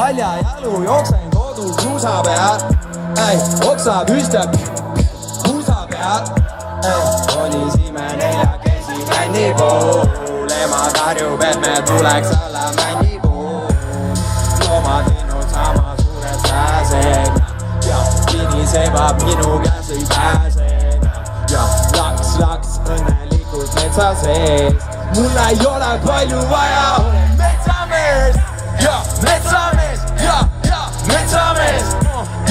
paljajalu jooksen kodus kruusa peal. Oksa püstab kruusa peal. Kolisime neljakesi bändi pool. Ema karjub, et me tuleks alla mändi pool. Loomad linnud sama suured sääsed. Ja kini sebab minu käes ei pääse. Ja laks õnnelikult metsa sees. Mul ei ole palju vaja, olen metsamees. Ja metsamees, ja metsamees.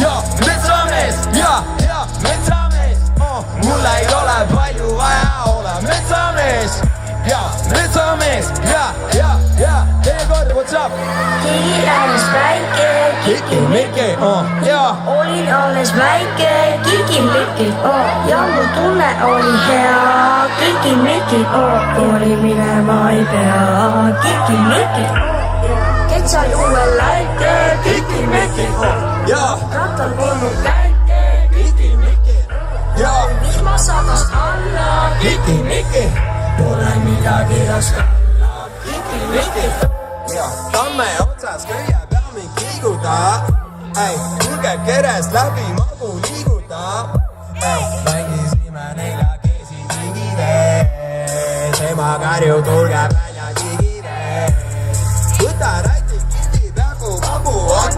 Ja metsamees, ja metsamees. Mul ei ole palju vaja, olen metsamees. Ja metsamees, ja teekord, what's up? Kiki alles väike, Kiki-miki, olin alles väike, kiki-miki, ja mu tunne oli hea, kiki-miki, kooli minema ei pea, kiki-miki, ketsa juue läike, kiki-miki, rattal polnud käike, Kiki-miki, vihma sadas alla, Kiki-miki, pole midagi raske olla, Kiki-miki. Tamme otsas köie peal mind liiguta. Kulge kerest läbi magu liiguta. Mängisime neljakesi digivees. Ema karjub, tulge välja digivees. Võta räti kindi peaaegu magu on.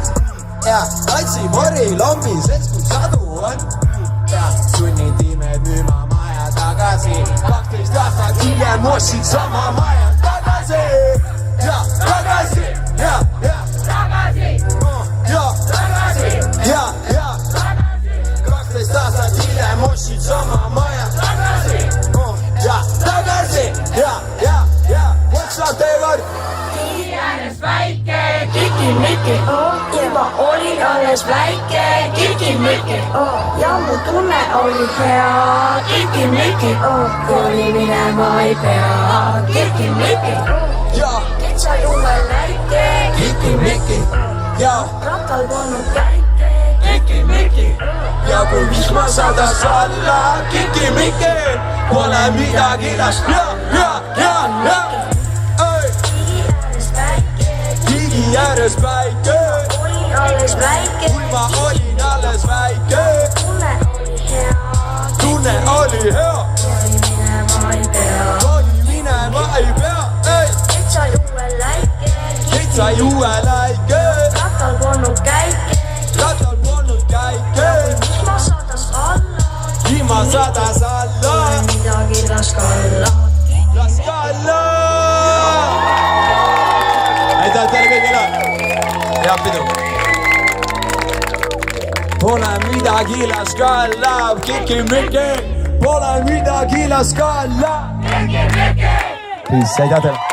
Otsi mori lombi, sest kui sadu on. Sunnitime müüma maja tagasi. 12 aastat hiljem ostsin sama maja tagasi. Tagasi, tagasi, 12 aastat hiljem ostsin sama maja tagasi. Tagasi, what's up teekord? Kiki alles väike, kiki-miki, ja ma olin alles väike, kiki-miki, ja mu tunne oli hea, kiki-miki, kooli minema ei pea, kiki-miki, ketsa juue läike, Kiki-miki, rattal polnud käike, Kiki-miki. Ja kui vihma sadas alla, Kiki-miki, pole midagi last, Kiki alles väike, Kigi ääres päike, olin alles väike, kui ma olin alles väike. tunne oli hea, Tunne oli hea, kooli minema ei pea, kooli minema ei pea. ketsa juue läike, Ketsa juue läike, rattal polnud käike, rattal polnud käike. vihma sadas alla, Vihma sadas alla, midagi raske olla. laske alla. Aitäh teile kõigile, head pidu. Pole midagi laske alla, Kiki-miki, pole midagi laske alla. Peace, aitäh teile.